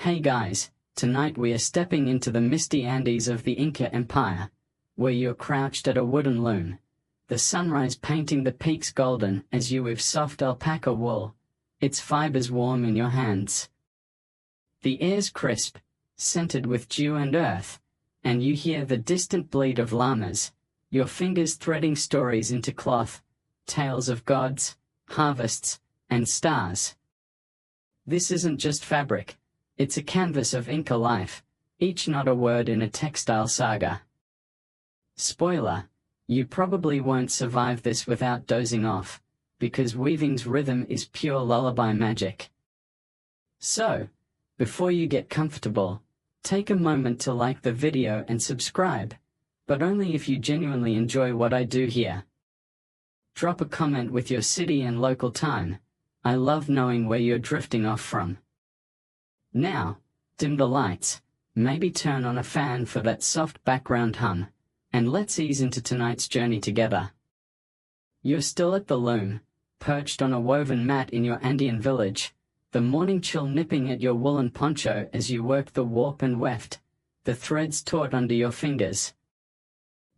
Hey guys, tonight we are stepping into the misty Andes of the Inca Empire, where you're crouched at a wooden loom, the sunrise painting the peaks golden as you weave soft alpaca wool, its fibers warm in your hands. The air's crisp, scented with dew and earth, and you hear the distant bleat of llamas, your fingers threading stories into cloth, tales of gods, harvests, and stars. This isn't just fabric. It's a canvas of Inca life, each not a word in a textile saga. Spoiler, you probably won't survive this without dozing off, because weaving's rhythm is pure lullaby magic. So, before you get comfortable, take a moment to like the video and subscribe, but only if you genuinely enjoy what I do here. Drop a comment with your city and local time. I love knowing where you're drifting off from. Now, dim the lights, maybe turn on a fan for that soft background hum, and let's ease into tonight's journey together. You're still at the loom, perched on a woven mat in your Andean village, the morning chill nipping at your woolen poncho as you work the warp and weft, the threads taut under your fingers.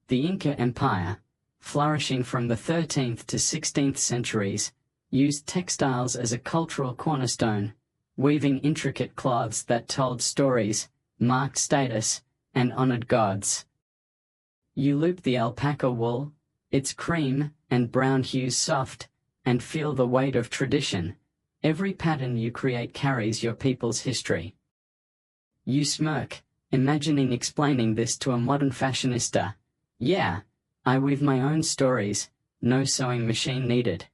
The Inca Empire, flourishing from the 13th to 16th centuries, used textiles as a cultural cornerstone, weaving intricate cloths that told stories, marked status, and honored gods. You loop the alpaca wool, its cream and brown hues soft, and feel the weight of tradition. Every pattern you create carries your people's history. You smirk, imagining explaining this to a modern fashionista. Yeah, I weave my own stories, no sewing machine needed.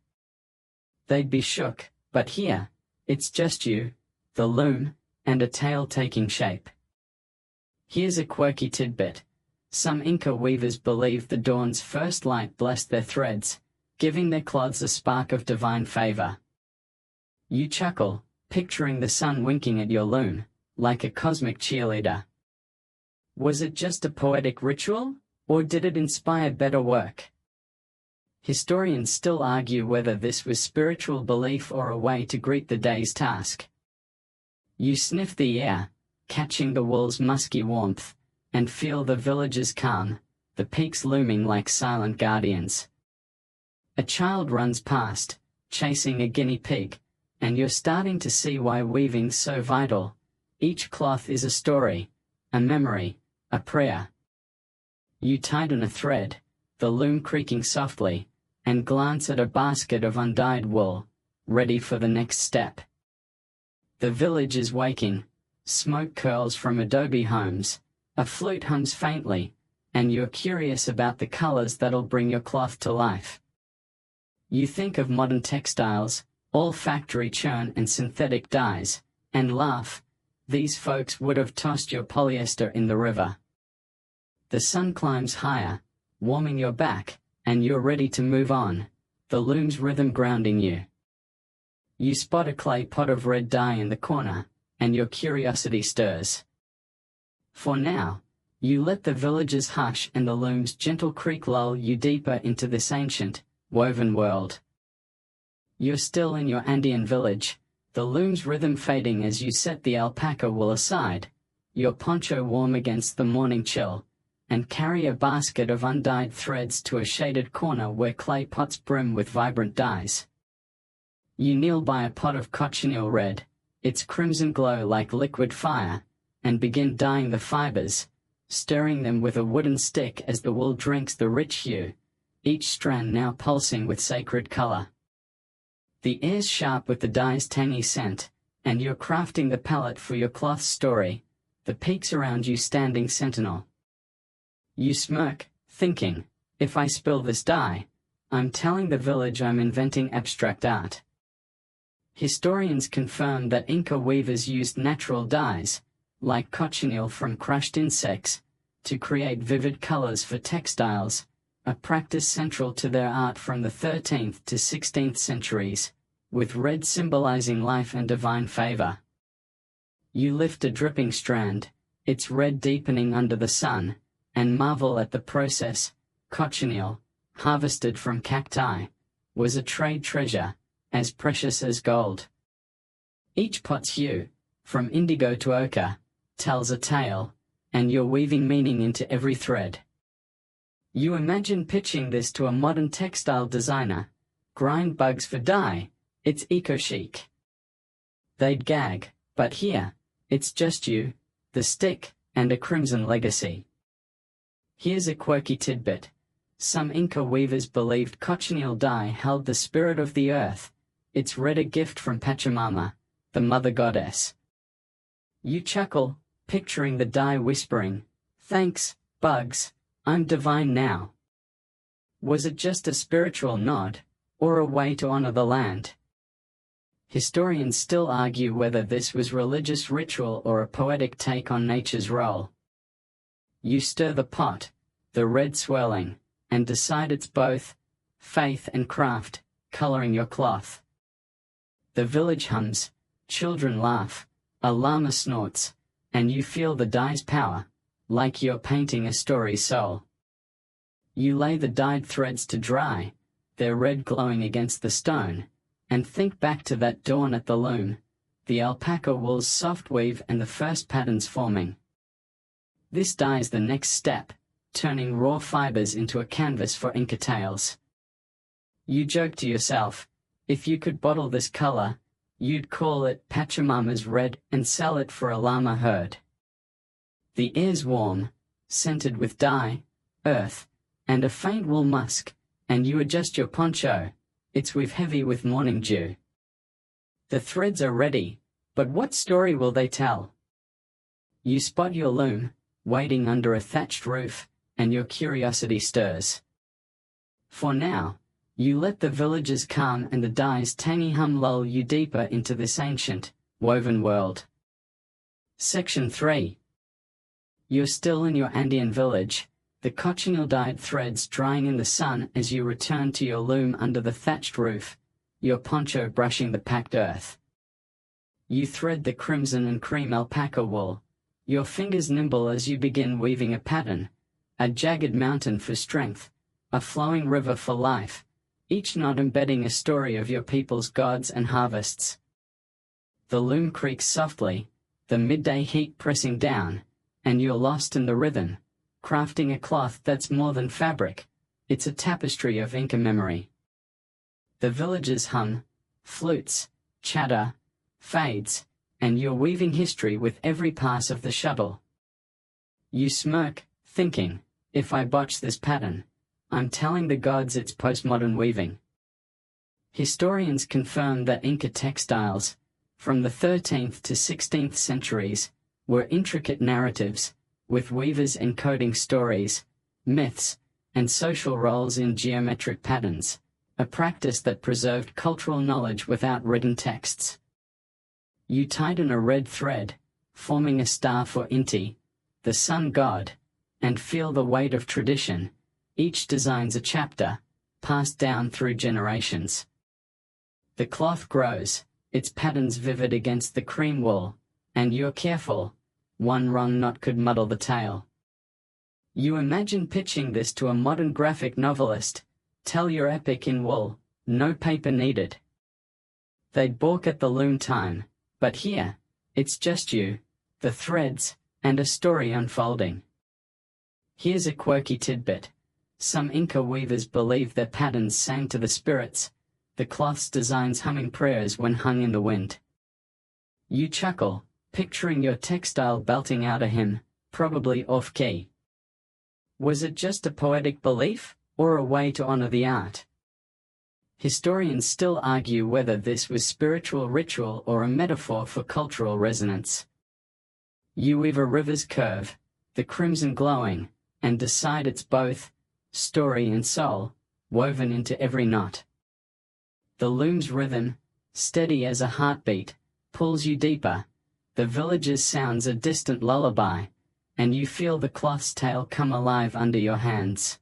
They'd be shook, but here, it's just you, the loom, and a tale taking shape. Here's a quirky tidbit. Some Inca weavers believe the dawn's first light blessed their threads, giving their cloths a spark of divine favor. You chuckle, picturing the sun winking at your loom, like a cosmic cheerleader. Was it just a poetic ritual, or did it inspire better work? Historians still argue whether this was spiritual belief or a way to greet the day's task. You sniff the air, catching the wool's musky warmth, and feel the village's calm, the peaks looming like silent guardians. A child runs past, chasing a guinea pig, and you're starting to see why weaving's so vital. Each cloth is a story, a memory, a prayer. You tighten a thread, the loom creaking softly, and glance at a basket of undyed wool, ready for the next step. The village is waking, smoke curls from adobe homes, a flute hums faintly, and you're curious about the colors that'll bring your cloth to life. You think of modern textiles, all factory churn and synthetic dyes, and laugh. These folks would have tossed your polyester in the river. The sun climbs higher, warming your back, and you're ready to move on, the loom's rhythm grounding you. You spot a clay pot of red dye in the corner, and your curiosity stirs. For now, you let the villagers hush and the loom's gentle creak lull you deeper into this ancient, woven world. You're still in your Andean village, the loom's rhythm fading as you set the alpaca wool aside, your poncho warm against the morning chill, and carry a basket of undyed threads to a shaded corner where clay pots brim with vibrant dyes. You kneel by a pot of cochineal red, its crimson glow like liquid fire, and begin dyeing the fibers, stirring them with a wooden stick as the wool drinks the rich hue, each strand now pulsing with sacred color. The air's sharp with the dye's tangy scent, and you're crafting the palette for your cloth's story, the peaks around you standing sentinel. You smirk, thinking, if I spill this dye, I'm telling the village I'm inventing abstract art. Historians confirm that Inca weavers used natural dyes, like cochineal from crushed insects, to create vivid colors for textiles, a practice central to their art from the 13th to 16th centuries, with red symbolizing life and divine favor. You lift a dripping strand, its red deepening under the sun, and marvel at the process. Cochineal, harvested from cacti, was a trade treasure, as precious as gold. Each pot's hue, from indigo to ochre, tells a tale, and you're weaving meaning into every thread. You imagine pitching this to a modern textile designer. Grind bugs for dye, it's eco-chic. They'd gag, but here, it's just you, the stick, and a crimson legacy. Here's a quirky tidbit. Some Inca weavers believed cochineal dye held the spirit of the earth. It's read a gift from Pachamama, the mother goddess. You chuckle, picturing the dye whispering, "Thanks, bugs, I'm divine now." Was it just a spiritual nod, or a way to honor the land? Historians still argue whether this was religious ritual or a poetic take on nature's role. You stir the pot, the red swirling, and decide it's both faith and craft, coloring your cloth. The village hums, children laugh, a llama snorts, and you feel the dye's power, like you're painting a story's soul. You lay the dyed threads to dry, their red glowing against the stone, and think back to that dawn at the loom, the alpaca wool's soft weave and the first patterns forming. This dye's the next step, turning raw fibers into a canvas for Inca tales. You joke to yourself, if you could bottle this color, you'd call it Pachamama's red and sell it for a llama herd. The air's warm, scented with dye, earth, and a faint wool musk, and you adjust your poncho, it's weave heavy with morning dew. The threads are ready, but what story will they tell? You spot your loom, waiting under a thatched roof, and your curiosity stirs. For now, you let the villagers calm and the dye's tangy hum lull you deeper into this ancient, woven world. Section 3. You're still in your Andean village, the cochineal dyed threads drying in the sun as you return to your loom under the thatched roof, your poncho brushing the packed earth. You thread the crimson and cream alpaca wool, your fingers nimble as you begin weaving a pattern, a jagged mountain for strength, a flowing river for life, each knot embedding a story of your people's gods and harvests. The loom creaks softly, the midday heat pressing down, and you're lost in the rhythm, crafting a cloth that's more than fabric, it's a tapestry of Inca memory. The villagers hum, flutes, chatter, fades, and you're weaving history with every pass of the shuttle. You smirk, thinking, if I botch this pattern, I'm telling the gods it's postmodern weaving. Historians confirm that Inca textiles, from the 13th to 16th centuries, were intricate narratives, with weavers encoding stories, myths, and social roles in geometric patterns, a practice that preserved cultural knowledge without written texts. You tighten a red thread, forming a star for Inti, the sun god, and feel the weight of tradition. Each design's a chapter, passed down through generations. The cloth grows, its patterns vivid against the cream wool, and you're careful, one wrong knot could muddle the tale. You imagine pitching this to a modern graphic novelist, tell your epic in wool, no paper needed. They'd balk at the loom time, but here, it's just you, the threads, and a story unfolding. Here's a quirky tidbit. Some Inca weavers believed their patterns sang to the spirits, the cloth's designs humming prayers when hung in the wind. You chuckle, picturing your textile belting out a hymn, probably off-key. Was it just a poetic belief, or a way to honor the art? Historians still argue whether this was spiritual ritual or a metaphor for cultural resonance. You weave a river's curve, the crimson glowing, and decide it's both story and soul, woven into every knot. The loom's rhythm, steady as a heartbeat, pulls you deeper, the village's sounds a distant lullaby, and you feel the cloth's tale come alive under your hands.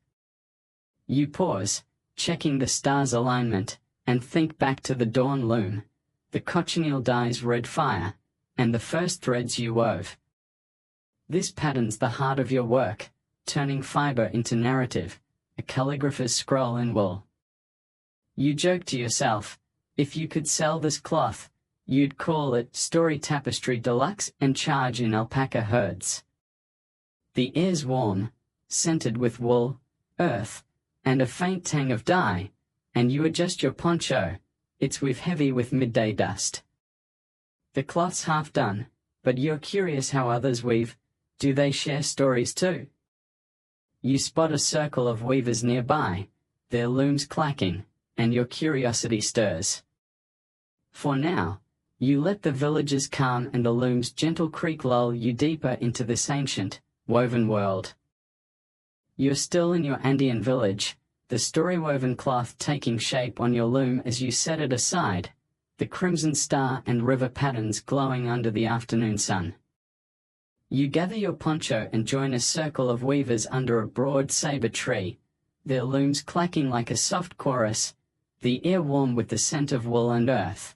You pause, checking the stars' alignment, and think back to the dawn loom, the cochineal dye's red fire, and the first threads you wove. This pattern's the heart of your work, turning fiber into narrative, a calligrapher's scroll in wool. You joke to yourself, if you could sell this cloth, You'd call it story tapestry deluxe and charge in alpaca herds. The air's warm, scented with wool, earth, and a faint tang of dye, and you adjust your poncho, it's weave heavy with midday dust. The cloth's half done, but you're curious how others weave. Do they share stories too? You spot a circle of weavers nearby, their looms clacking, and your curiosity stirs. For now, you let the village's calm and the loom's gentle creak lull you deeper into this ancient, woven world. You're still in your Andean village, the story-woven cloth taking shape on your loom as you set it aside, the crimson star and river patterns glowing under the afternoon sun. You gather your poncho and join a circle of weavers under a broad sabre tree, their looms clacking like a soft chorus, the air warm with the scent of wool and earth.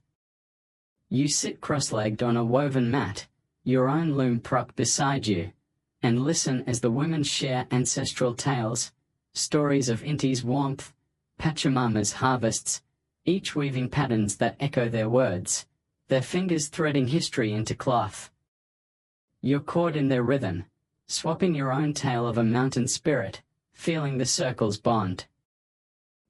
You sit cross-legged on a woven mat, your own loom propped beside you, and listen as the women share ancestral tales, stories of Inti's warmth, Pachamama's harvests, each weaving patterns that echo their words, their fingers threading history into cloth. You're caught in their rhythm, swapping your own tale of a mountain spirit, feeling the circle's bond.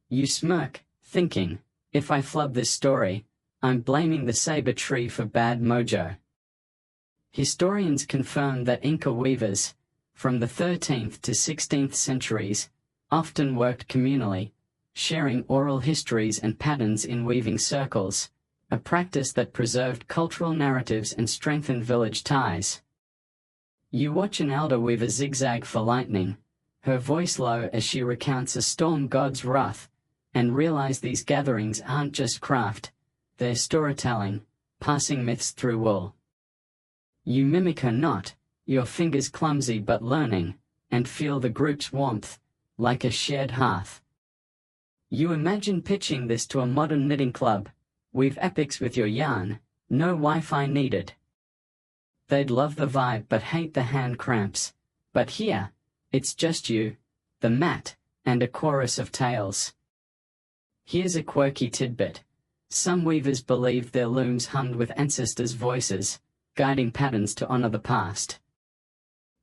You smirk, thinking, if I flub this story, I'm blaming the sabre tree for bad mojo. Historians confirm that Inca weavers, from the 13th to 16th centuries, often worked communally, sharing oral histories and patterns in weaving circles, a practice that preserved cultural narratives and strengthened village ties. You watch an elder weaver zigzag for lightning, her voice low as she recounts a storm god's wrath, and realize these gatherings aren't just craft, they're storytelling, passing myths through wool. You mimic her not, your fingers clumsy but learning, and feel the group's warmth, like a shared hearth. You imagine pitching this to a modern knitting club, weave epics with your yarn, no Wi-Fi needed. They'd love the vibe but hate the hand cramps, but here, it's just you, the mat, and a chorus of tales. Here's a quirky tidbit. Some weavers believed their looms hummed with ancestors' voices, guiding patterns to honor the past.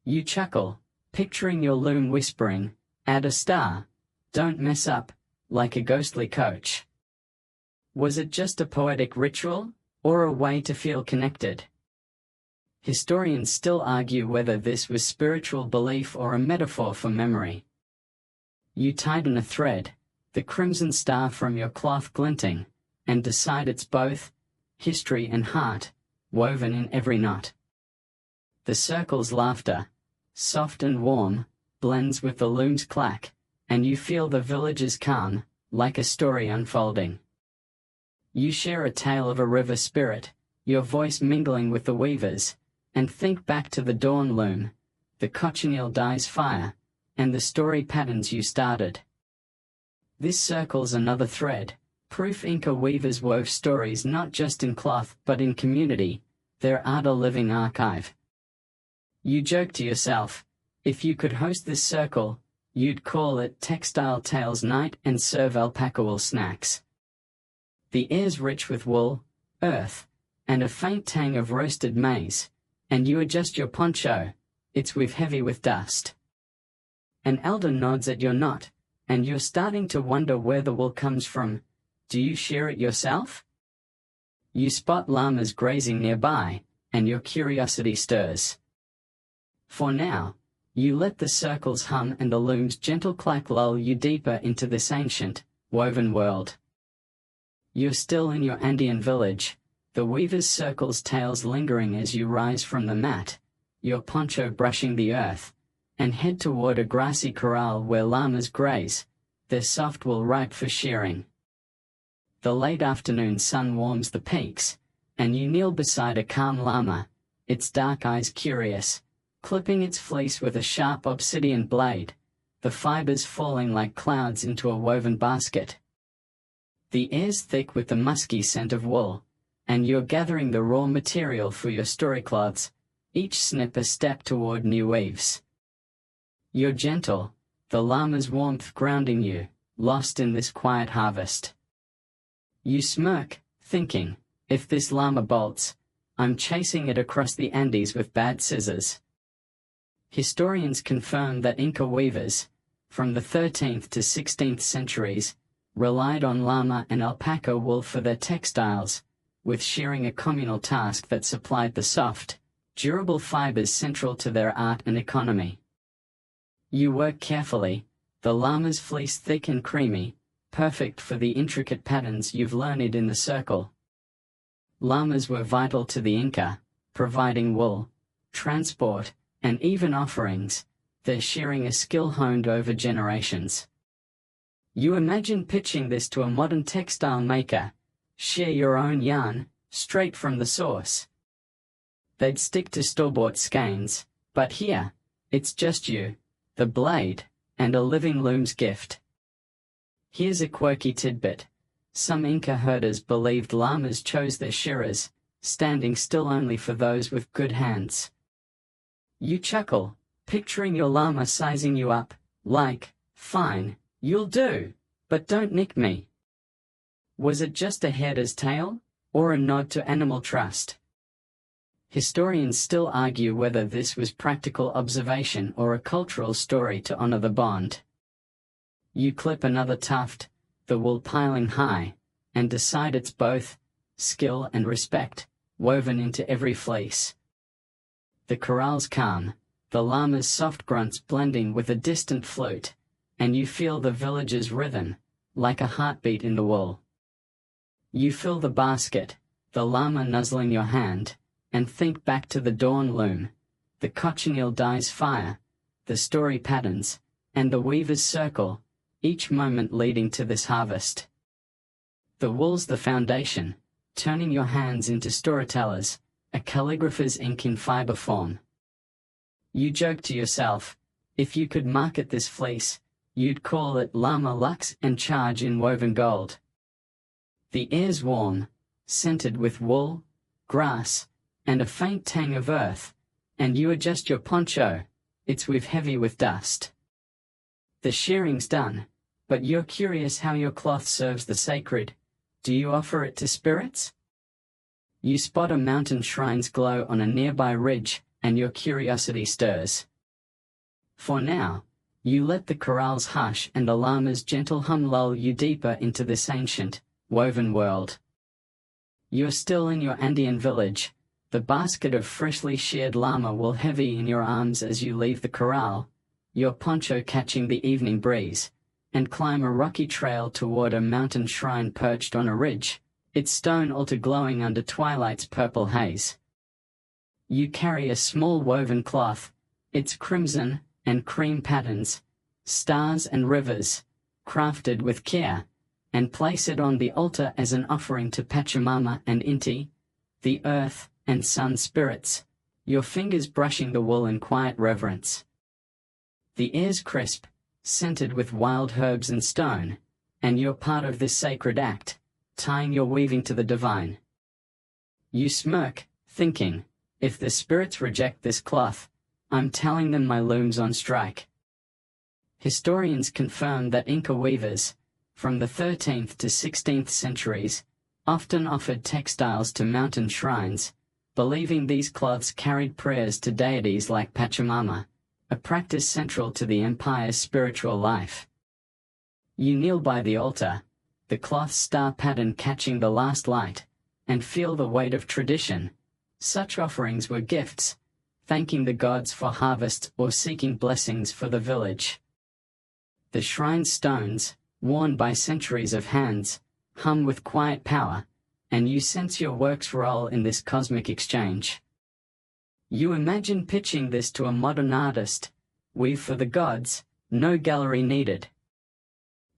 You chuckle, picturing your loom whispering, add a star, don't mess up, like a ghostly coach. Was it just a poetic ritual, or a way to feel connected? Historians still argue whether this was spiritual belief or a metaphor for memory. You tighten a thread, the crimson star from your cloth glinting, and decide it's both history and heart, woven in every knot. The circle's laughter, soft and warm, blends with the loom's clack, and you feel the village's calm, like a story unfolding. You share a tale of a river spirit, your voice mingling with the weavers, and think back to the dawn loom, the cochineal dye's fire, and the story patterns you started. This circles another thread, proof Inca weavers wove stories not just in cloth but in community, their art a living archive. You joke to yourself, if you could host this circle, you'd call it Textile Tales Night and serve alpaca wool snacks. The air's rich with wool, earth, and a faint tang of roasted maize, and you adjust your poncho, it's weave heavy with dust. An elder nods at your knot, and you're starting to wonder where the wool comes from. Do you shear it yourself? You spot llamas grazing nearby, and your curiosity stirs. For now, you let the circles hum and the loom's gentle clack lull you deeper into this ancient, woven world. You're still in your Andean village, the weaver's circle's tails lingering as you rise from the mat, your poncho brushing the earth, and head toward a grassy corral where llamas graze, their soft wool ripe for shearing. The late afternoon sun warms the peaks, and you kneel beside a calm llama, its dark eyes curious, clipping its fleece with a sharp obsidian blade, the fibers falling like clouds into a woven basket. The air's thick with the musky scent of wool, and you're gathering the raw material for your story cloths, each snip a step toward new weaves. You're gentle, the llama's warmth grounding you, lost in this quiet harvest. You smirk, thinking, If this llama bolts, I'm chasing it across the Andes with bad scissors. Historians confirm that Inca weavers, from the 13th to 16th centuries, relied on llama and alpaca wool for their textiles, with shearing a communal task that supplied the soft, durable fibers central to their art and economy. You work carefully, the llama's fleece thick and creamy, perfect for the intricate patterns you've learned in the circle. Llamas were vital to the Inca, providing wool, transport, and even offerings, their shearing a skill honed over generations. You imagine pitching this to a modern textile maker: shear your own yarn, straight from the source. They'd stick to store-bought skeins, but here, it's just you, the blade, and a living loom's gift. Here's a quirky tidbit. Some Inca herders believed llamas chose their shearers, standing still only for those with good hands. You chuckle, picturing your llama sizing you up, like, "Fine, you'll do, but don't nick me." Was it just a herder's tale, or a nod to animal trust? Historians still argue whether this was practical observation or a cultural story to honor the bond. You clip another tuft, the wool piling high, and decide it's both skill and respect, woven into every fleece. The corral's calm, the llama's soft grunts blending with a distant flute, and you feel the village's rhythm, like a heartbeat in the wool. You fill the basket, the llama nuzzling your hand, and think back to the dawn loom, the cochineal dye's fire, the story patterns, and the weaver's circle, each moment leading to this harvest. The wool's the foundation, turning your hands into storytellers, a calligrapher's ink in fiber form. You joke to yourself, if you could market this fleece, you'd call it Llama Luxe and charge in woven gold. The air's warm, scented with wool, grass, and a faint tang of earth, and you adjust your poncho, it's heavy with dust. The shearing's done, but you're curious how your cloth serves the sacred. Do you offer it to spirits? You spot a mountain shrine's glow on a nearby ridge, and your curiosity stirs. For now, you let the corrals hush and the llama's gentle hum lull you deeper into this ancient, woven world. You're still in your Andean village, the basket of freshly sheared llama wool heavy in your arms as you leave the corral, your poncho catching the evening breeze, and climb a rocky trail toward a mountain shrine perched on a ridge, its stone altar glowing under twilight's purple haze. You carry a small woven cloth, its crimson and cream patterns, stars and rivers, crafted with care, and place it on the altar as an offering to Pachamama and Inti, the earth and sun spirits, your fingers brushing the wool in quiet reverence. The air's crisp, scented with wild herbs and stone, and you're part of this sacred act, tying your weaving to the divine. You smirk, thinking, if the spirits reject this cloth, I'm telling them my loom's on strike. Historians confirm that Inca weavers, from the 13th to 16th centuries, often offered textiles to mountain shrines, believing these cloths carried prayers to deities like Pachamama, a practice central to the empire's spiritual life. You kneel by the altar, the cloth's star pattern catching the last light, and feel the weight of tradition. Such offerings were gifts, thanking the gods for harvest or seeking blessings for the village. The shrine's stones, worn by centuries of hands, hum with quiet power, and you sense your work's role in this cosmic exchange. You imagine pitching this to a modern artist: weave for the gods, no gallery needed.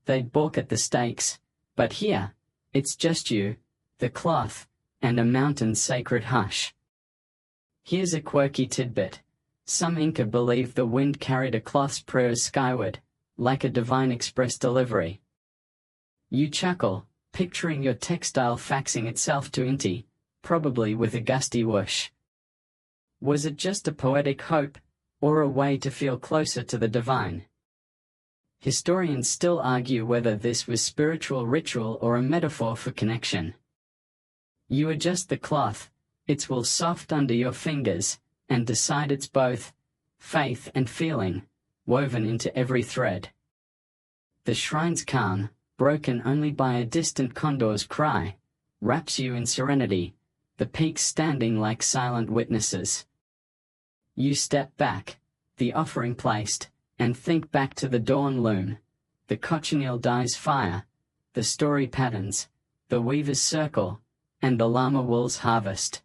They'd balk at the stakes, but here, it's just you, the cloth, and a mountain's sacred hush. Here's a quirky tidbit. Some Inca believed the wind carried a cloth's prayers skyward, like a divine express delivery. You chuckle, picturing your textile faxing itself to Inti, probably with a gusty whoosh. Was it just a poetic hope, or a way to feel closer to the divine? Historians still argue whether this was spiritual ritual or a metaphor for connection. You adjust the cloth, its wool soft under your fingers, and decide it's both faith and feeling, woven into every thread. The shrine's calm, broken only by a distant condor's cry, wraps you in serenity, the peaks standing like silent witnesses. You step back, the offering placed, and think back to the dawn loom, the cochineal dye's fire, the story patterns, the weaver's circle, and the llama wool's harvest.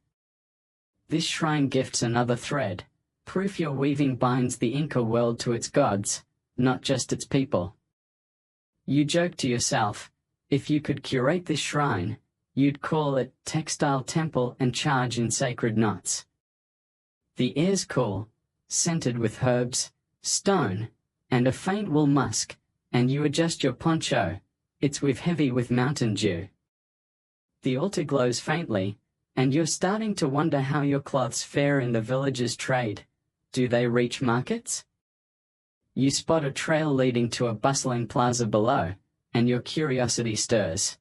This shrine gifts another thread, proof your weaving binds the Inca world to its gods, not just its people. You joke to yourself, if you could curate this shrine, you'd call it Textile Temple and charge in sacred knots. The air's cool, scented with herbs, stone, and a faint wool musk, and you adjust your poncho, it's with heavy with mountain dew. The altar glows faintly, and you're starting to wonder how your cloths fare in the village's trade. Do they reach markets? You spot a trail leading to a bustling plaza below, and your curiosity stirs.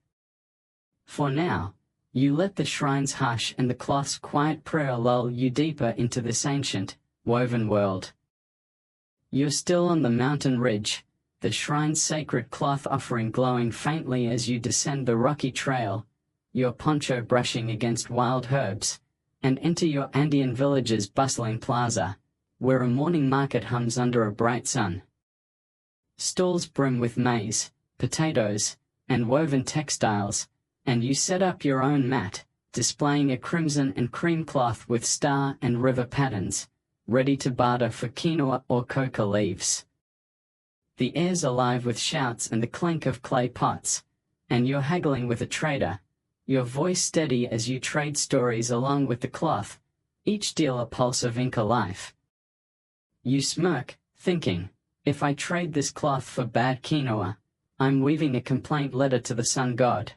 For now, you let the shrine's hush and the cloth's quiet prayer lull you deeper into this ancient, woven world. You're still on the mountain ridge, the shrine's sacred cloth offering glowing faintly as you descend the rocky trail, your poncho brushing against wild herbs, and enter your Andean village's bustling plaza, where a morning market hums under a bright sun. Stalls brim with maize, potatoes, and woven textiles, and you set up your own mat, displaying a crimson and cream cloth with star and river patterns, ready to barter for quinoa or coca leaves. The air's alive with shouts and the clink of clay pots, and you're haggling with a trader, your voice steady as you trade stories along with the cloth, each deal a pulse of Inca life. You smirk, thinking, if I trade this cloth for bad quinoa, I'm weaving a complaint letter to the sun god.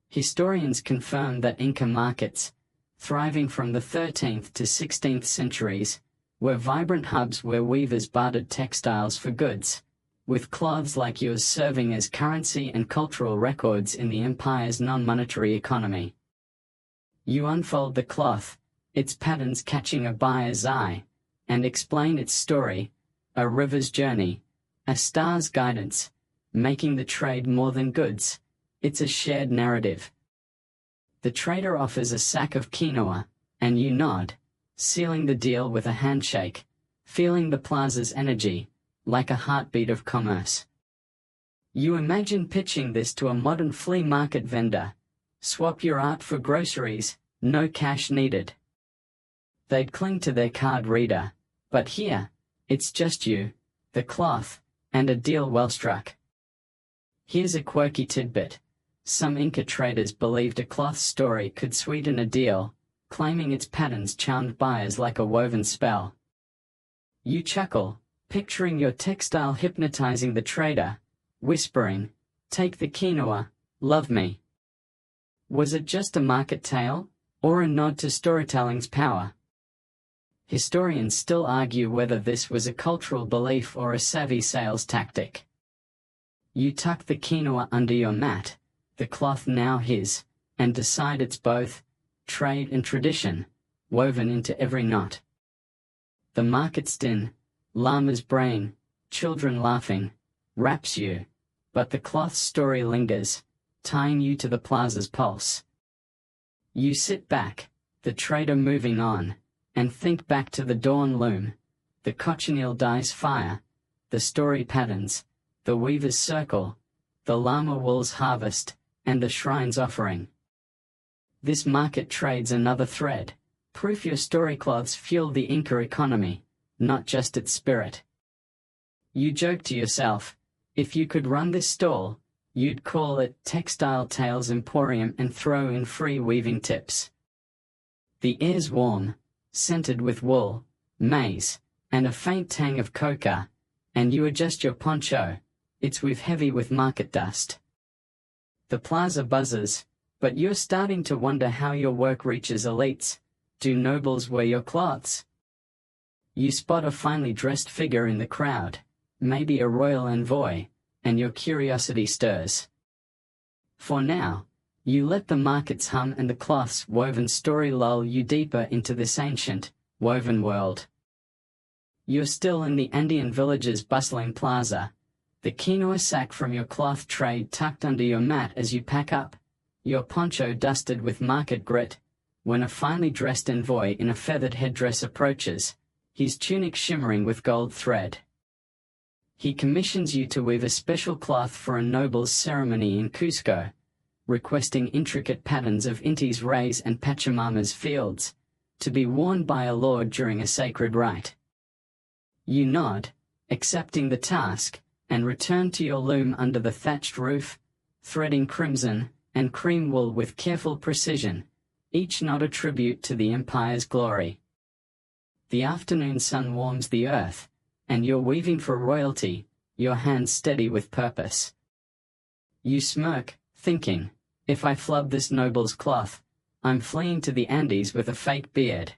Historians confirm that Inca markets, thriving from the 13th to 16th centuries, were vibrant hubs where weavers bartered textiles for goods, with cloths like yours serving as currency and cultural records in the empire's non-monetary economy. You unfold the cloth, its patterns catching a buyer's eye, and explain its story, a river's journey, a star's guidance, making the trade more than goods, it's a shared narrative. The trader offers a sack of quinoa, and you nod, sealing the deal with a handshake, feeling the plaza's energy, like a heartbeat of commerce. You imagine pitching this to a modern flea market vendor, swap your art for groceries, no cash needed. They'd cling to their card reader, but here, it's just you, the cloth, and a deal well struck. Here's a quirky tidbit. Some Inca traders believed a cloth story could sweeten a deal, claiming its patterns charmed buyers like a woven spell. You chuckle, picturing your textile hypnotizing the trader, whispering, "Take the quinoa, love me." Was it just a market tale, or a nod to storytelling's power? Historians still argue whether this was a cultural belief or a savvy sales tactic. You tuck the quinoa under your mat, the cloth now his, and decide it's both trade and tradition, woven into every knot. The market's din, llama's braying, children laughing, wraps you, but the cloth's story lingers, tying you to the plaza's pulse. You sit back, the trader moving on, and think back to the dawn loom, the cochineal dye's fire, the story patterns, the weaver's circle, the llama wool's harvest, and the shrine's offering. This market trades another thread, proof your story cloths fuel the Inca economy, not just its spirit. You joke to yourself, if you could run this stall, you'd call it Textile Tales Emporium and throw in free weaving tips. The air's warm, scented with wool, maize, and a faint tang of coca, and you adjust your poncho, it's heavy with market dust. The plaza buzzes, but you're starting to wonder how your work reaches elites. Do nobles wear your cloths? You spot a finely dressed figure in the crowd, maybe a royal envoy, and your curiosity stirs. For now, You let the markets hum and the cloth's woven story lull you deeper into this ancient, woven world. You're still in the Andean village's bustling plaza, the quinoa sack from your cloth tray tucked under your mat as you pack up, your poncho dusted with market grit, when a finely dressed envoy in a feathered headdress approaches, his tunic shimmering with gold thread. He commissions you to weave a special cloth for a noble's ceremony in Cusco, requesting intricate patterns of Inti's rays and Pachamama's fields, to be worn by a lord during a sacred rite. You nod, accepting the task, and return to your loom under the thatched roof, threading crimson and cream wool with careful precision, each knot a tribute to the empire's glory. The afternoon sun warms the earth, and you're weaving for royalty, your hands steady with purpose. You smirk, thinking, if I flub this noble's cloth, I'm fleeing to the Andes with a fake beard.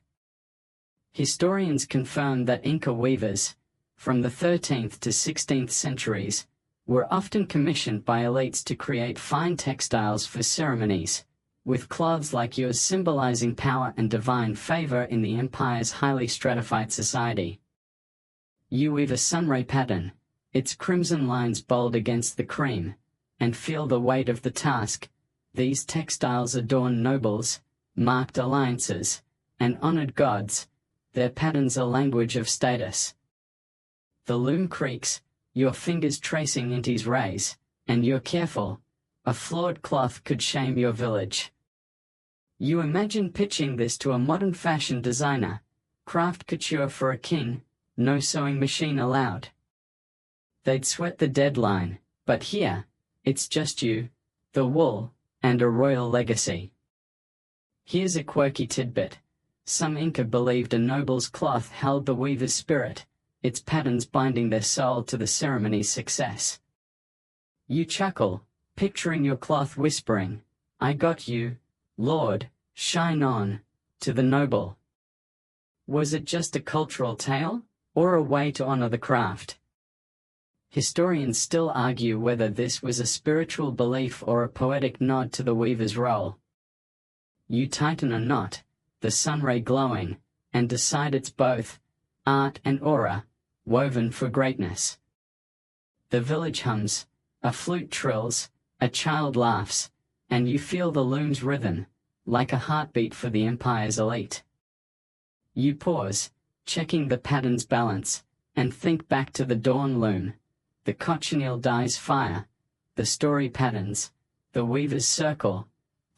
Historians confirm that Inca weavers, from the 13th to 16th centuries, were often commissioned by elites to create fine textiles for ceremonies, with cloths like yours symbolizing power and divine favor in the empire's highly stratified society. You weave a sunray pattern, its crimson lines bold against the cream, and feel the weight of the task. These textiles adorn nobles, marked alliances, and honored gods, their patterns a language of status. The loom creaks, your fingers tracing Inti's rays, and you're careful, a flawed cloth could shame your village. You imagine pitching this to a modern fashion designer, craft couture for a king, no sewing machine allowed. They'd sweat the deadline, but here, it's just you, the wool, and a royal legacy. Here's a quirky tidbit. Some Inca believed a noble's cloth held the weaver's spirit, its patterns binding their soul to the ceremony's success. You chuckle, picturing your cloth whispering, "I got you, Lord, shine on," to the noble. Was it just a cultural tale, or a way to honor the craft? Historians still argue whether this was a spiritual belief or a poetic nod to the weaver's role. You tighten a knot, the sunray glowing, and decide it's both art and aura, woven for greatness. The village hums, a flute trills, a child laughs, and you feel the loom's rhythm, like a heartbeat for the empire's elite. You pause, checking the pattern's balance, and think back to the dawn loom, the cochineal dye's fire, the story patterns, the weaver's circle,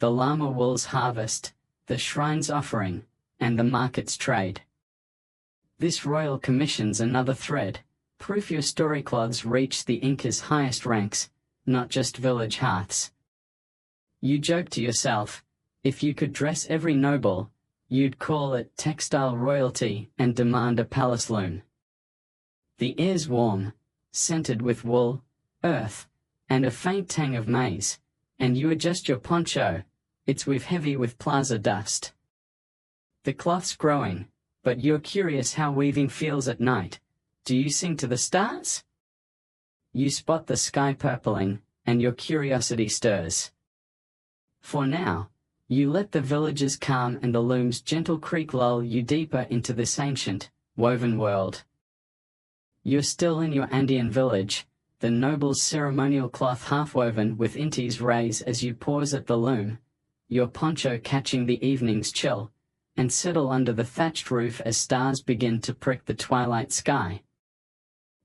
the llama wool's harvest, the shrine's offering, and the market's trade. This royal commission's another thread, proof your story cloths reach the Inca's highest ranks, not just village hearths. You joke to yourself, if you could dress every noble, you'd call it textile royalty and demand a palace loom. The air's warm, scented with wool, earth, and a faint tang of maize, and you adjust your poncho, it's heavy with plaza dust. The cloth's growing, but you're curious how weaving feels at night. Do you sing to the stars? You spot the sky purpling, and your curiosity stirs. For now, you let the village's calm and the loom's gentle creak lull you deeper into this ancient, woven world. You're still in your Andean village, the noble's ceremonial cloth half-woven with Inti's rays as you pause at the loom, your poncho catching the evening's chill, and settle under the thatched roof as stars begin to prick the twilight sky.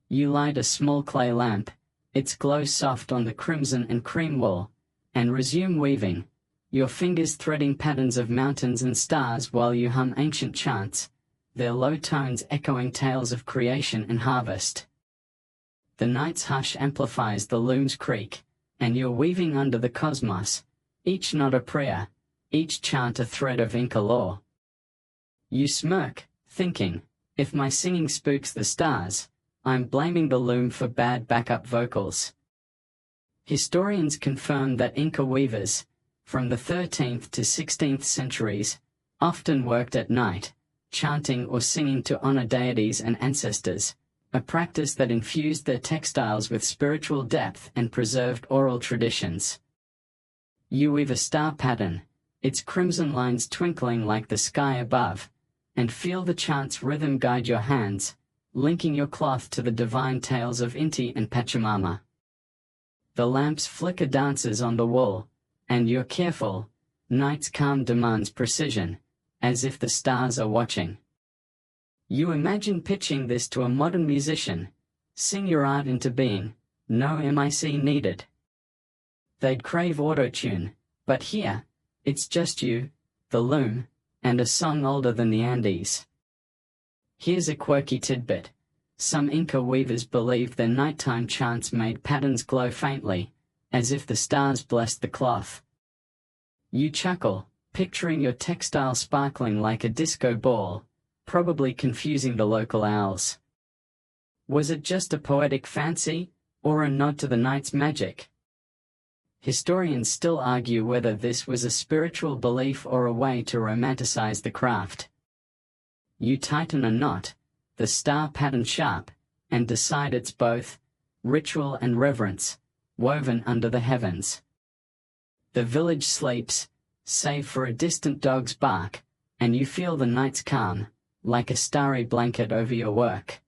You light a small clay lamp, its glow soft on the crimson and cream wool, and resume weaving, your fingers threading patterns of mountains and stars while you hum ancient chants, their low tones echoing tales of creation and harvest. The night's hush amplifies the loom's creak, and you're weaving under the cosmos, each knot a prayer, each chant a thread of Inca lore. You smirk, thinking, if my singing spooks the stars, I'm blaming the loom for bad backup vocals. Historians confirm that Inca weavers, from the 13th to 16th centuries, often worked at night, chanting or singing to honor deities and ancestors, a practice that infused their textiles with spiritual depth and preserved oral traditions. You weave a star pattern, its crimson lines twinkling like the sky above, and feel the chant's rhythm guide your hands, linking your cloth to the divine tales of Inti and Pachamama. The lamps flicker dances on the wall, and you're careful. Night's calm demands precision, as if the stars are watching. You imagine pitching this to a modern musician. Sing your art into being, no MIC needed. They'd crave auto-tune, but here, it's just you, the loom, and a song older than the Andes. Here's a quirky tidbit. Some Inca weavers believed their nighttime chants made patterns glow faintly, as if the stars blessed the cloth. You chuckle, picturing your textile sparkling like a disco ball, probably confusing the local owls. Was it just a poetic fancy, or a nod to the night's magic? Historians still argue whether this was a spiritual belief or a way to romanticize the craft. You tighten a knot, the star pattern sharp, and decide it's both ritual and reverence, woven under the heavens. The village sleeps, save for a distant dog's bark, and you feel the night's calm, like a starry blanket over your work.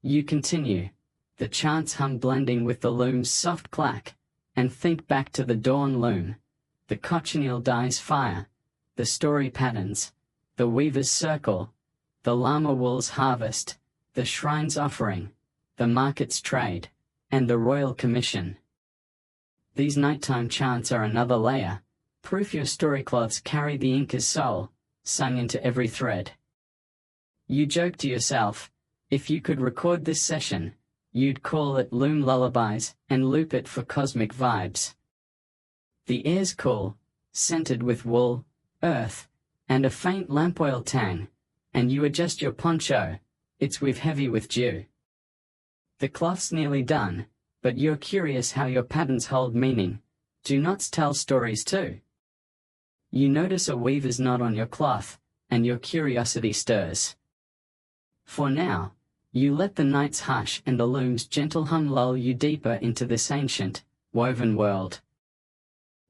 You continue, the chant's hum blending with the loom's soft clack, and think back to the dawn loom, the cochineal dye's fire, the story patterns, the weaver's circle, the llama wool's harvest, the shrine's offering, the market's trade, and the royal commission. These nighttime chants are another layer, proof your storycloths carry the Inca's soul, sung into every thread. You joke to yourself, if you could record this session, you'd call it Loom Lullabies and loop it for cosmic vibes. The air's cool, scented with wool, earth, and a faint lamp oil tang, and you adjust your poncho, it's weave heavy with dew. The cloth's nearly done, but you're curious how your patterns hold meaning. Do knots tell stories too? You notice a weaver's knot on your cloth, and your curiosity stirs. For now, you let the night's hush and the loom's gentle hum lull you deeper into this ancient, woven world.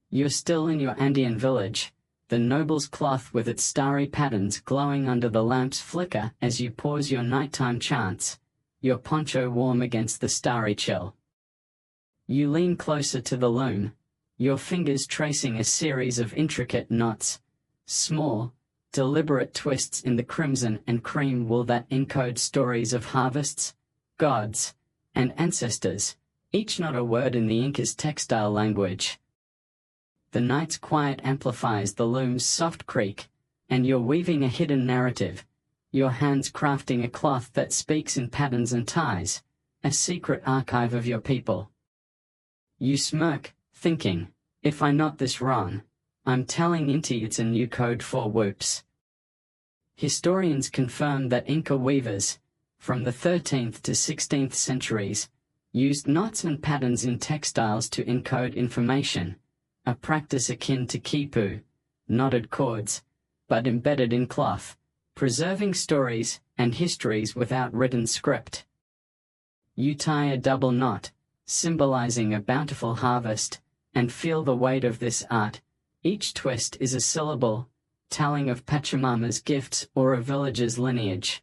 You're still in your Andean village, the noble's cloth with its starry patterns glowing under the lamp's flicker as you pause your nighttime chants, your poncho warm against the starry chill. You lean closer to the loom, your fingers tracing a series of intricate knots, small, deliberate twists in the crimson and cream wool that encode stories of harvests, gods, and ancestors, each not a word in the Inca's textile language. The night's quiet amplifies the loom's soft creak, and you're weaving a hidden narrative, your hands crafting a cloth that speaks in patterns and ties, a secret archive of your people. You smirk, thinking, if I knot this wrong, I'm telling Inti it's a new code for whoops. Historians confirm that Inca weavers, from the 13th to 16th centuries, used knots and patterns in textiles to encode information, a practice akin to quipu, knotted cords, but embedded in cloth, preserving stories and histories without written script. You tie a double knot, symbolizing a bountiful harvest, and feel the weight of this art. Each twist is a syllable, telling of Pachamama's gifts or a village's lineage.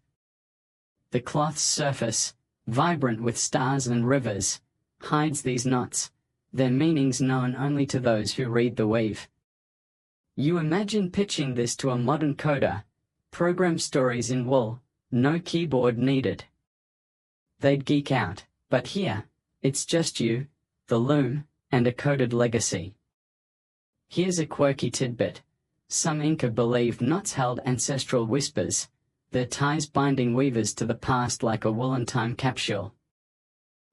The cloth's surface, vibrant with stars and rivers, hides these knots, their meanings known only to those who read the weave. You imagine pitching this to a modern coder, program stories in wool, no keyboard needed. They'd geek out, but here, it's just you, the loom, and a coded legacy. Here's a quirky tidbit. Some Inca believed knots held ancestral whispers, their ties binding weavers to the past like a woolen time capsule.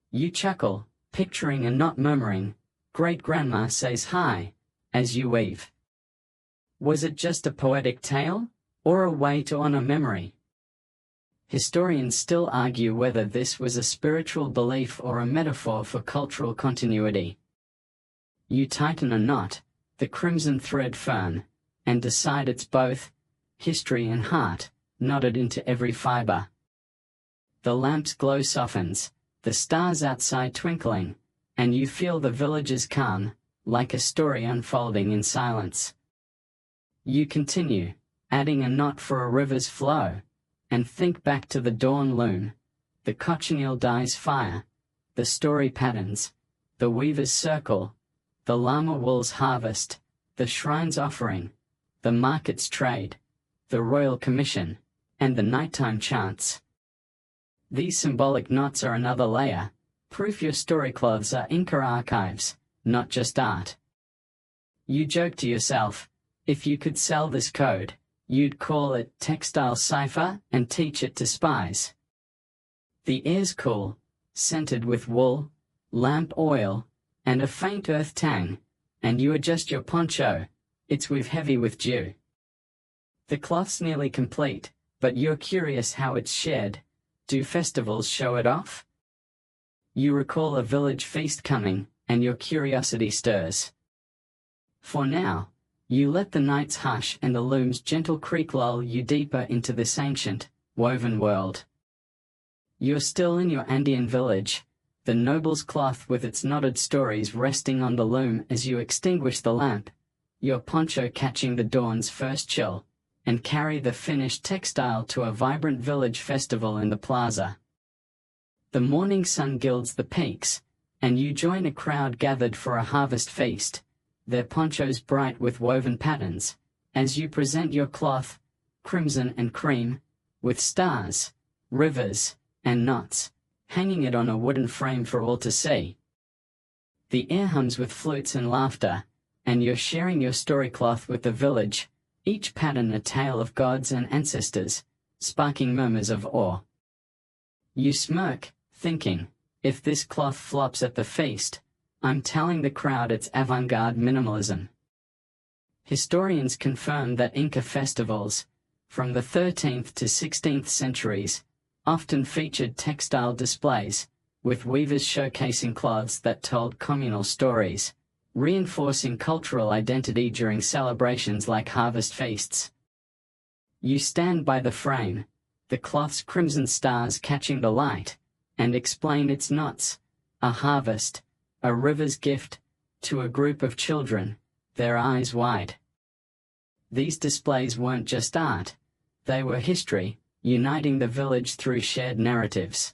You chuckle, picturing a knot murmuring, "Great-grandma says hi," as you weave. Was it just a poetic tale, or a way to honor memory? Historians still argue whether this was a spiritual belief or a metaphor for cultural continuity. You tighten a knot, the crimson thread firm, and decide it's both history and heart, knotted into every fiber. The lamp's glow softens, the stars outside twinkling, and you feel the village's calm, like a story unfolding in silence. You continue, adding a knot for a river's flow, and think back to the dawn loom, the cochineal dye's fire, the story patterns, the weaver's circle, the llama wool's harvest, the shrine's offering, the market's trade, the royal commission, and the nighttime chants. These symbolic knots are another layer, proof your story cloths are Inca archives, not just art. You joke to yourself, if you could sell this code, you'd call it textile cipher and teach it to spies. The air's cool, scented with wool, lamp oil, and a faint earth tang, and you adjust your poncho, it's weave heavy with dew. The cloth's nearly complete, but you're curious how it's shared. Do festivals show it off? You recall a village feast coming, and your curiosity stirs. For now, you let the night's hush and the loom's gentle creak lull you deeper into this ancient, woven world. You're still in your Andean village, the noble's cloth with its knotted stories resting on the loom as you extinguish the lamp, your poncho catching the dawn's first chill, and carry the finished textile to a vibrant village festival in the plaza. The morning sun gilds the peaks, and you join a crowd gathered for a harvest feast, their ponchos bright with woven patterns, as you present your cloth, crimson and cream, with stars, rivers, and knots, hanging it on a wooden frame for all to see. The air hums with flutes and laughter, and you're sharing your story cloth with the village, each pattern a tale of gods and ancestors, sparking murmurs of awe. You smirk, thinking, if this cloth flops at the feast, I'm telling the crowd it's avant-garde minimalism. Historians confirm that Inca festivals, from the 13th to 16th centuries, often featured textile displays, with weavers showcasing cloths that told communal stories, reinforcing cultural identity during celebrations like harvest feasts. You stand by the frame, the cloth's crimson stars catching the light, and explain its knots, a harvest, a river's gift, to a group of children, their eyes wide. These displays weren't just art, they were history, uniting the village through shared narratives.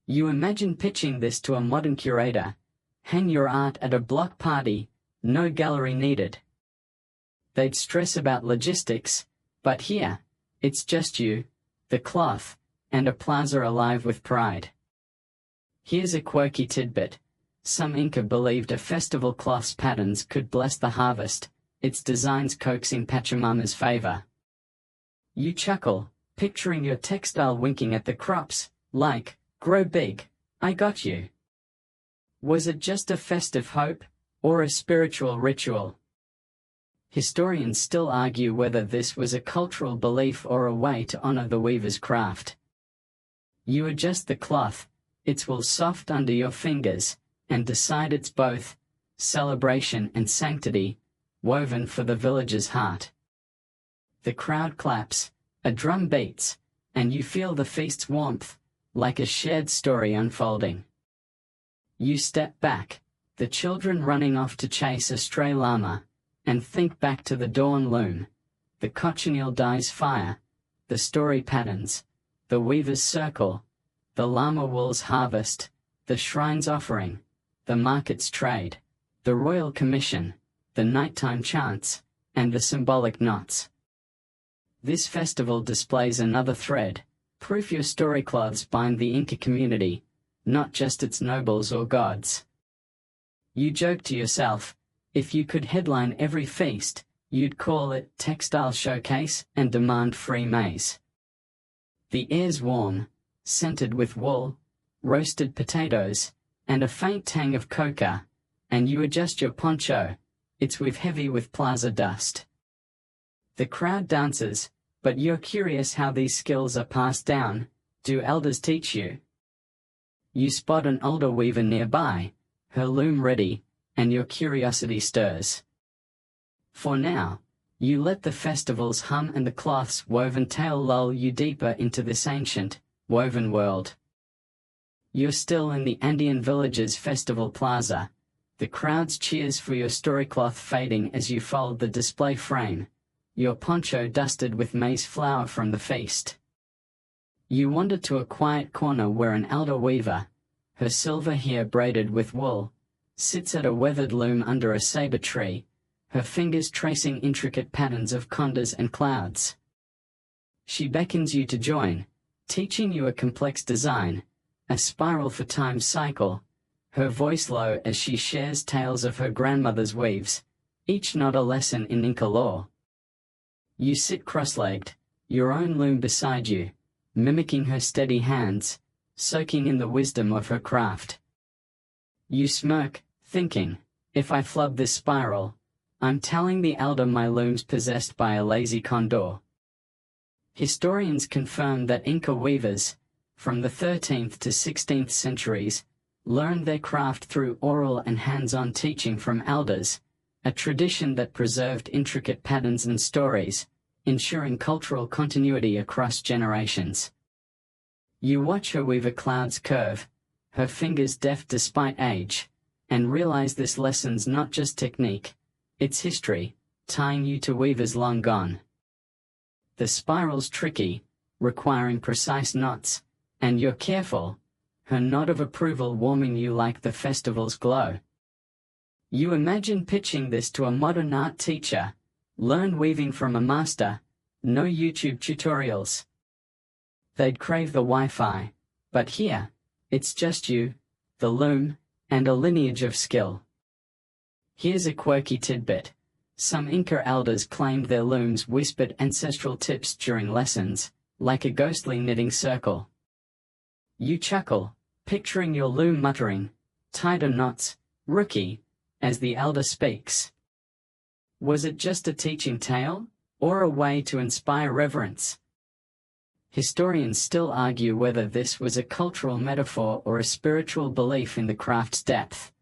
You imagine pitching this to a modern curator, hang your art at a block party, no gallery needed. They'd stress about logistics, but here, it's just you, the cloth, and a plaza alive with pride. Here's a quirky tidbit. Some Inca believed a festival cloth's patterns could bless the harvest, its designs coaxing Pachamama's favor. You chuckle, picturing your textile winking at the crops, like, grow big, I got you. Was it just a festive hope, or a spiritual ritual? Historians still argue whether this was a cultural belief or a way to honor the weaver's craft. You adjust the cloth, its wool soft under your fingers, and decide it's both celebration and sanctity, woven for the village's heart. The crowd claps, a drum beats, and you feel the feast's warmth, like a shared story unfolding. You step back, the children running off to chase a stray llama, and think back to the dawn loom, the cochineal dye's fire, the story patterns, the weaver's circle, the llama wool's harvest, the shrine's offering, the market's trade, the royal commission, the nighttime chants, and the symbolic knots. This festival displays another thread, proof your story cloths bind the Inca community, not just its nobles or gods. You joke to yourself, if you could headline every feast, you'd call it textile showcase and demand free maize. The air's warm, scented with wool, roasted potatoes, and a faint tang of coca, and you adjust your poncho, it's weave heavy with plaza dust. The crowd dances, but you're curious how these skills are passed down. Do elders teach you? You spot an older weaver nearby, her loom ready, and your curiosity stirs. For now, you let the festival's hum and the cloth's woven tale lull you deeper into this ancient, woven world. You're still in the Andean village's festival plaza, The crowd's cheers for your storycloth fading as you fold the display frame, your poncho dusted with maize flour from the feast. You wander to a quiet corner where an elder weaver, her silver hair braided with wool, sits at a weathered loom under a saber tree, her fingers tracing intricate patterns of condors and clouds. She beckons you to join, teaching you a complex design, a spiral for time's cycle, her voice low as she shares tales of her grandmother's weaves, each not a lesson in Inca lore. You sit cross-legged, your own loom beside you, mimicking her steady hands, soaking in the wisdom of her craft. You smirk, thinking, if I flub this spiral, I'm telling the elder my loom's possessed by a lazy condor. Historians confirm that Inca weavers, from the 13th to 16th centuries, learned their craft through oral and hands-on teaching from elders, a tradition that preserved intricate patterns and stories, ensuring cultural continuity across generations. You watch her weave a cloud's curve, her fingers deft despite age, and realize this lesson's not just technique, it's history, tying you to weavers long gone. The spiral's tricky, requiring precise knots, and you're careful, her nod of approval warming you like the festival's glow. You imagine pitching this to a modern art teacher, learn weaving from a master, no YouTube tutorials. They'd crave the Wi-Fi, but here, it's just you, the loom, and a lineage of skill. Here's a quirky tidbit. Some Inca elders claimed their looms whispered ancestral tips during lessons, like a ghostly knitting circle. You chuckle, picturing your loom muttering, "Tighter knots, rookie," as the elder speaks. Was it just a teaching tale, or a way to inspire reverence? Historians still argue whether this was a cultural metaphor or a spiritual belief in the craft's depth.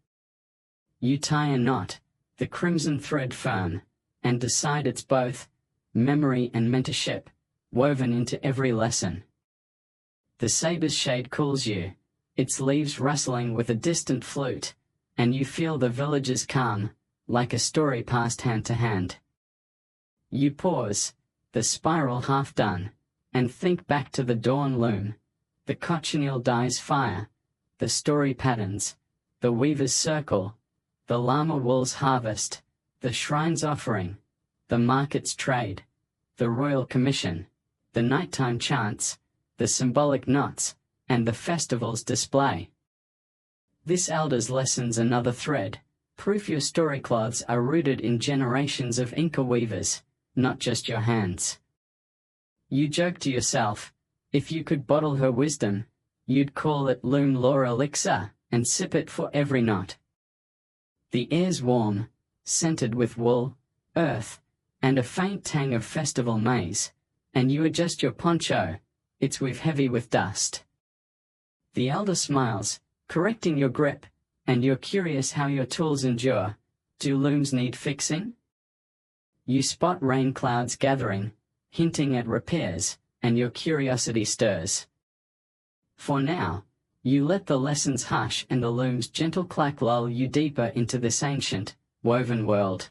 You tie a knot, the crimson thread firm, and decide it's both memory and mentorship, woven into every lesson. The saber's shade cools you, its leaves rustling with a distant flute, and you feel the village's calm, like a story passed hand to hand. You pause, the spiral half done, and think back to the dawn loom, the cochineal dye's fire, the story patterns, the weaver's circle, the llama wool's harvest, the shrine's offering, the market's trade, the royal commission, the nighttime chants, the symbolic knots, and the festival's display. This elder's lesson's another thread, proof your storycloths are rooted in generations of Inca weavers, not just your hands. You joke to yourself, if you could bottle her wisdom, you'd call it loom lore elixir, and sip it for every knot. The air's warm, scented with wool, earth, and a faint tang of festival maize, and you adjust your poncho, it's weave heavy with dust. The elder smiles, correcting your grip, and you're curious how your tools endure. Do looms need fixing? You spot rain clouds gathering, hinting at repairs, and your curiosity stirs. For now, you let the lessons hush and the loom's gentle clack lull you deeper into this ancient, woven world.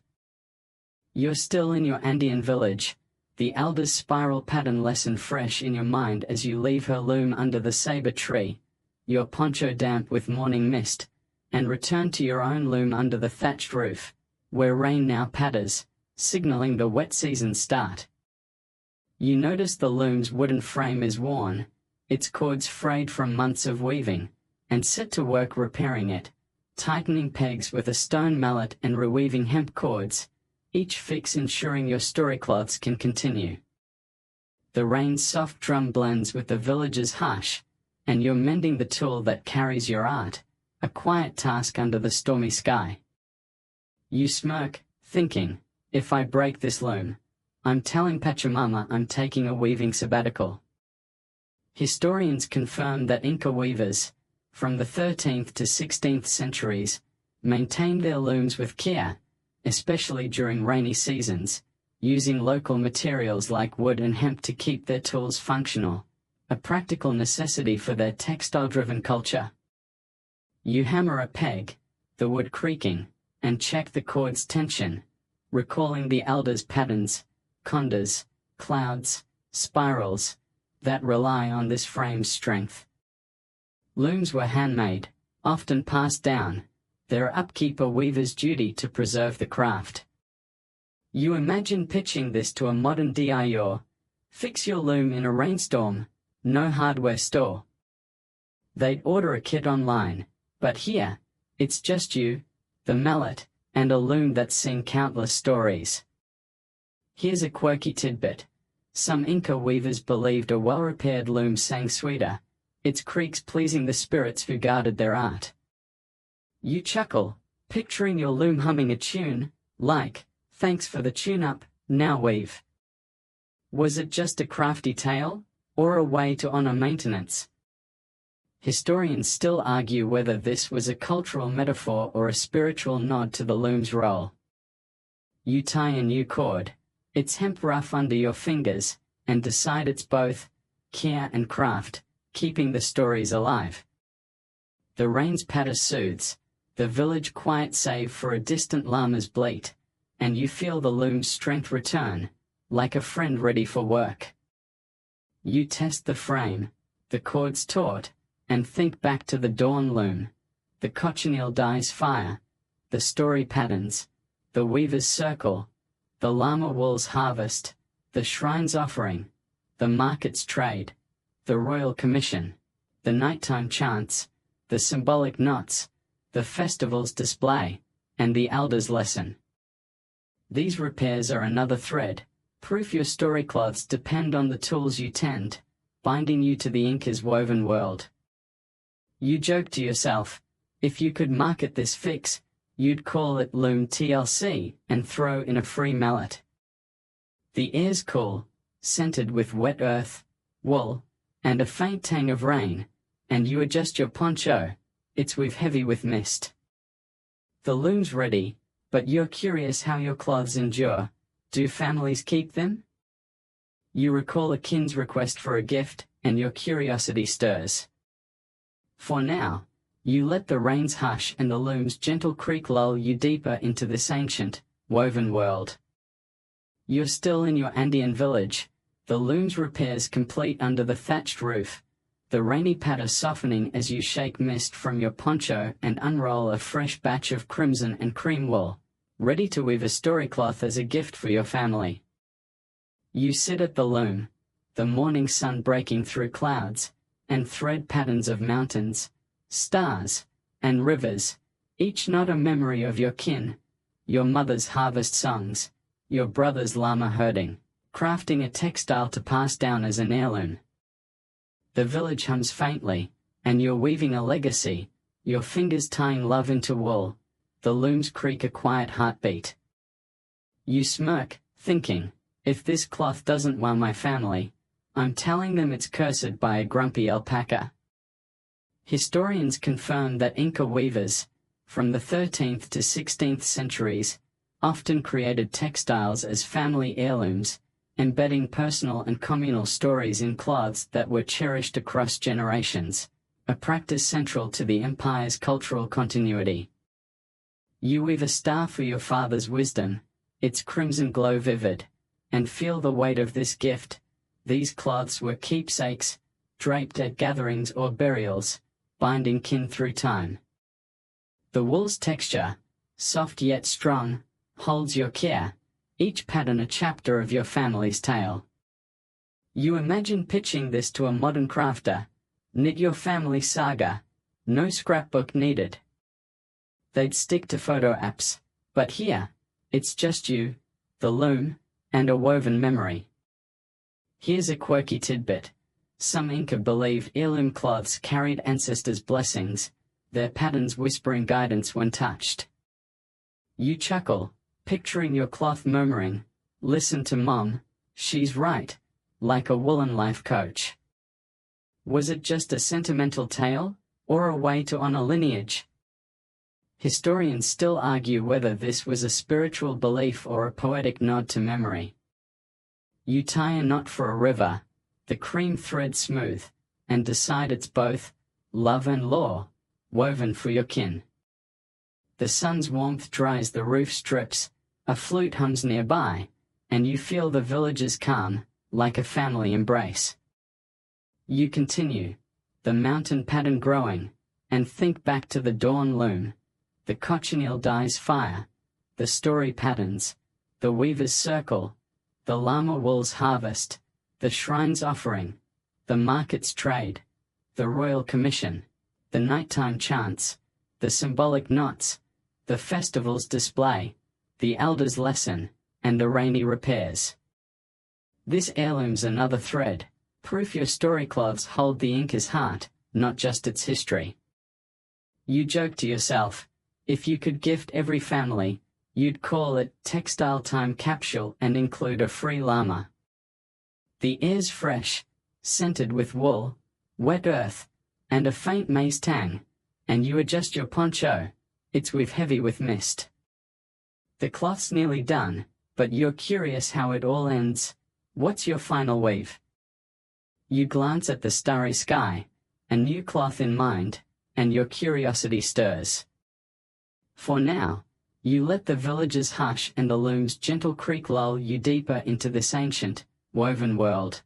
You're still in your Andean village, the elder's spiral pattern lesson fresh in your mind as you leave her loom under the saber tree, your poncho damp with morning mist, and return to your own loom under the thatched roof, where rain now patters, signaling the wet season's start. You notice the loom's wooden frame is worn, its cords frayed from months of weaving, and set to work repairing it, tightening pegs with a stone mallet and reweaving hemp cords, each fix ensuring your storycloths can continue. The rain's soft drum blends with the village's hush, and you're mending the tool that carries your art, a quiet task under the stormy sky. You smirk, thinking, if I break this loom, I'm telling Pachamama I'm taking a weaving sabbatical. Historians confirm that Inca weavers, from the 13th to 16th centuries, maintained their looms with care, especially during rainy seasons, using local materials like wood and hemp to keep their tools functional, a practical necessity for their textile-driven culture. You hammer a peg, the wood creaking, and check the cord's tension, recalling the elders' patterns, condas, clouds, spirals, that rely on this frame's strength. Looms were handmade, often passed down, their upkeep a weaver's duty to preserve the craft. You imagine pitching this to a modern DIY. Fix your loom in a rainstorm, no hardware store. They'd order a kit online, but here, it's just you, the mallet, and a loom that's seen countless stories. Here's a quirky tidbit. Some Inca weavers believed a well-repaired loom sang sweeter, its creaks pleasing the spirits who guarded their art. You chuckle, picturing your loom humming a tune, like, "Thanks for the tune-up, now weave." Was it just a crafty tale, or a way to honor maintenance? Historians still argue whether this was a cultural metaphor or a spiritual nod to the loom's role. You tie a new cord, its hemp rough under your fingers, and decide it's both care and craft, keeping the stories alive. The rain's patter soothes, the village quiet save for a distant llama's bleat, and you feel the loom's strength return, like a friend ready for work. You test the frame, the cord's taut, and think back to the dawn loom, the cochineal dye's fire, the story patterns, the weaver's circle, the llama wool's harvest, the shrine's offering, the market's trade, the royal commission, the nighttime chants, the symbolic knots, the festival's display, and the elder's lesson. These repairs are another thread, proof your story cloths depend on the tools you tend, binding you to the Inca's woven world. You joke to yourself, if you could market this fix, you'd call it Loom TLC and throw in a free mallet. The air's cool, scented with wet earth, wool, and a faint tang of rain, and you adjust your poncho, it's weave heavy with mist. The loom's ready, but you're curious how your cloths endure. Do families keep them? You recall a kin's request for a gift, and your curiosity stirs. For now, you let the rains hush and the loom's gentle creak lull you deeper into this ancient, woven world. You're still in your Andean village, the loom's repairs complete under the thatched roof, the rainy patter softening as you shake mist from your poncho and unroll a fresh batch of crimson and cream wool, ready to weave a story cloth as a gift for your family. You sit at the loom, the morning sun breaking through clouds, and thread patterns of mountains, stars, and rivers, each not a memory of your kin, your mother's harvest songs, your brother's llama herding, crafting a textile to pass down as an heirloom. The village hums faintly, and you're weaving a legacy, your fingers tying love into wool, the loom's creak a quiet heartbeat. You smirk, thinking, if this cloth doesn't wow my family, I'm telling them it's cursed by a grumpy alpaca. Historians confirm that Inca weavers, from the 13th to 16th centuries, often created textiles as family heirlooms, embedding personal and communal stories in cloths that were cherished across generations, a practice central to the empire's cultural continuity. You weave a star for your father's wisdom, its crimson glow vivid, and feel the weight of this gift. These cloths were keepsakes, draped at gatherings or burials, binding kin through time. The wool's texture, soft yet strong, holds your care, each pattern a chapter of your family's tale. You imagine pitching this to a modern crafter, knit your family saga, no scrapbook needed. They'd stick to photo apps, but here, it's just you, the loom, and a woven memory. Here's a quirky tidbit. Some Inca believed heirloom cloths carried ancestors' blessings, their patterns whispering guidance when touched. You chuckle, picturing your cloth murmuring, "Listen to Mom, she's right," like a woolen life coach. Was it just a sentimental tale, or a way to honor lineage? Historians still argue whether this was a spiritual belief or a poetic nod to memory. You tie a knot for a river, the cream thread smooth, and decide it's both love and law, woven for your kin. The sun's warmth dries the roof strips, a flute hums nearby, and you feel the village's calm, like a family embrace. You continue, the mountain pattern growing, and think back to the dawn loom. The cochineal dies fire, the story patterns, the weaver's circle, the llama wool's harvest, the shrine's offering, the market's trade, the royal commission, the nighttime chants, the symbolic knots, the festival's display, the elder's lesson, and the rainy repairs. This heirloom's another thread, proof your story cloths hold the Inca's heart, not just its history. You joke to yourself, if you could gift every family, you'd call it textile time capsule and include a free llama. The air's fresh, scented with wool, wet earth, and a faint maize tang, and you adjust your poncho, it's weave heavy with mist. The cloth's nearly done, but you're curious how it all ends. What's your final weave? You glance at the starry sky, a new cloth in mind, and your curiosity stirs. For now, you let the village's hush and the loom's gentle creak lull you deeper into this ancient, woven world.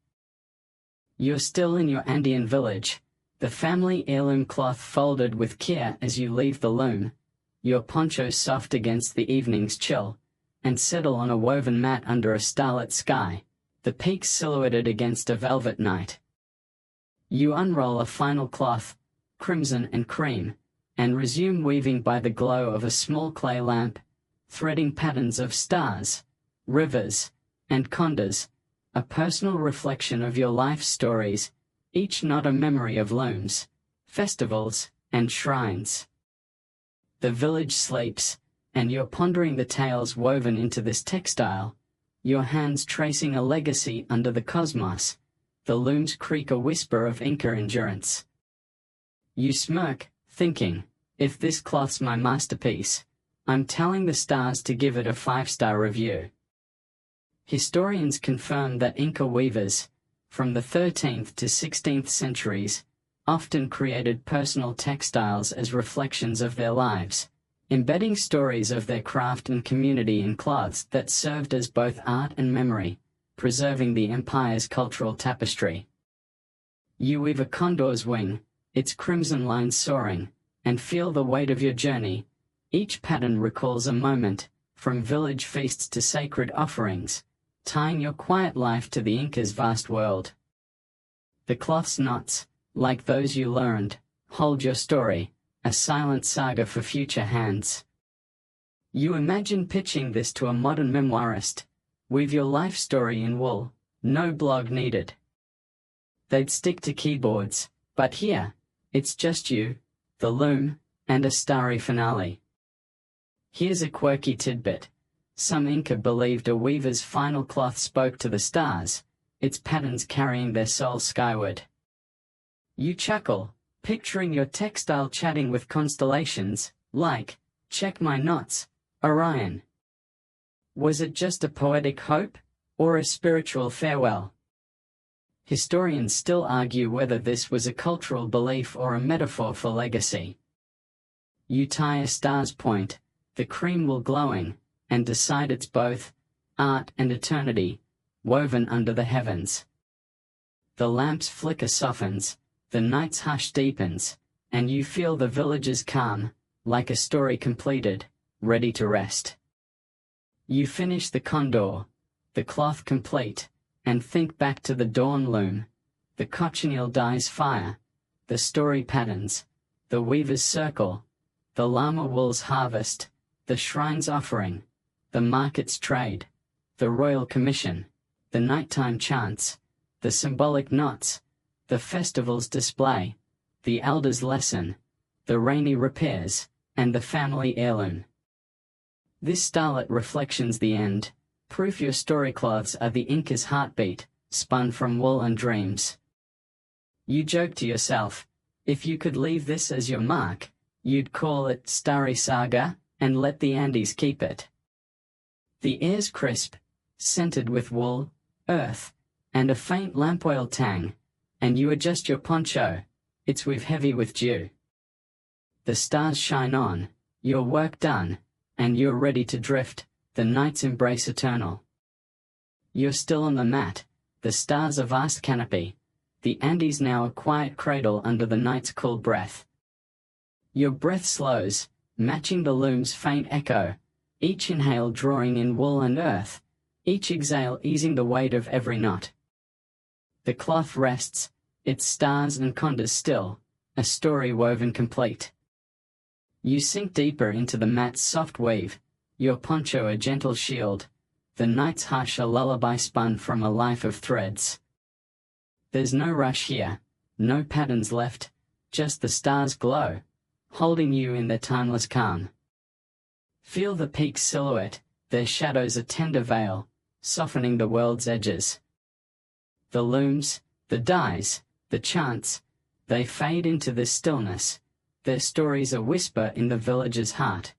You're still in your Andean village, the family heirloom cloth folded with care as you leave the loom, your poncho soft against the evening's chill, and settle on a woven mat under a starlit sky, the peaks silhouetted against a velvet night. You unroll a final cloth, crimson and cream, and resume weaving by the glow of a small clay lamp, threading patterns of stars, rivers, and condors, a personal reflection of your life's stories, each knot a memory of looms, festivals, and shrines. The village sleeps, and you're pondering the tales woven into this textile, your hands tracing a legacy under the cosmos, the looms creak a whisper of Inca endurance. You smirk, thinking, if this cloth's my masterpiece, I'm telling the stars to give it a 5-star review. Historians confirm that Inca weavers, from the 13th to 16th centuries, often created personal textiles as reflections of their lives, embedding stories of their craft and community in cloths that served as both art and memory, preserving the empire's cultural tapestry. You weave a condor's wing, its crimson lines soaring, and feel the weight of your journey. Each pattern recalls a moment, from village feasts to sacred offerings, tying your quiet life to the Inca's vast world. The cloth's knots, like those you learned, hold your story, a silent saga for future hands. You imagine pitching this to a modern memoirist. Weave your life story in wool, no blog needed. They'd stick to keyboards, but here, it's just you, the loom, and a starry finale. Here's a quirky tidbit. Some Inca believed a weaver's final cloth spoke to the stars, its patterns carrying their soul skyward. You chuckle, picturing your textile chatting with constellations, like, check my knots, Orion. Was it just a poetic hope, or a spiritual farewell? Historians still argue whether this was a cultural belief or a metaphor for legacy. You tie a star's point, the cream wool glowing, and decide it's both art and eternity, woven under the heavens. The lamp's flicker softens, the night's hush deepens, and you feel the village's calm, like a story completed, ready to rest. You finish the condor, the cloth complete, and think back to the dawn loom, the cochineal dies fire, the story patterns, the weaver's circle, the llama wool's harvest, the shrine's offering, the market's trade, the royal commission, the nighttime chants, the symbolic knots, the festival's display, the elder's lesson, the rainy repairs, and the family heirloom. This starlet reflections the end, proof your story cloths are the Inca's heartbeat, spun from wool and dreams. You joke to yourself, if you could leave this as your mark, you'd call it Starry Saga, and let the Andes keep it. The air's crisp, scented with wool, earth, and a faint lamp oil tang, and you adjust your poncho, it's weave heavy with dew. The stars shine on, Your work done, and you're ready to drift, the night's embrace eternal. You're still on the mat, the stars a vast canopy, the Andes now a quiet cradle under the night's cool breath. Your breath slows, matching the loom's faint echo, each inhale drawing in wool and earth, each exhale easing the weight of every knot. The cloth rests, its stars and condas still, a story woven complete. You sink deeper into the mat's soft weave, your poncho a gentle shield, the night's hush a lullaby spun from a life of threads. There's no rush here, no patterns left, just the stars glow, holding you in their timeless calm. Feel the peak's silhouette, their shadows a tender veil, softening the world's edges. The looms, the dyes, the chants, they fade into this stillness, their stories a whisper in the village's heart.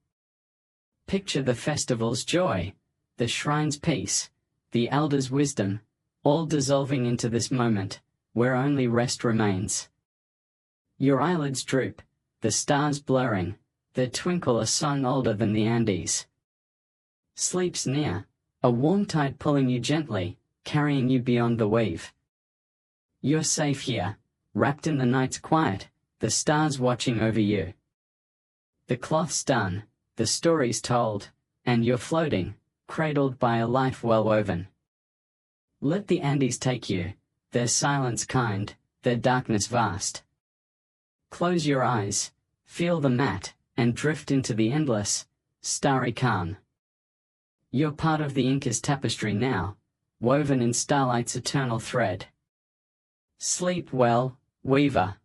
Picture the festival's joy, the shrine's peace, the elders' wisdom, all dissolving into this moment, where only rest remains. Your eyelids droop, the stars blurring, their twinkle a song older than the Andes. Sleep's near, a warm tide pulling you gently, carrying you beyond the weave. You're safe here, wrapped in the night's quiet, the stars watching over you. The cloth's done, the story's told, and you're floating, cradled by a life well woven. Let the Andes take you, their silence kind, their darkness vast. Close your eyes, feel the mat, and drift into the endless, starry calm. You're part of the Inca's tapestry now, woven in starlight's eternal thread. Sleep well, weaver.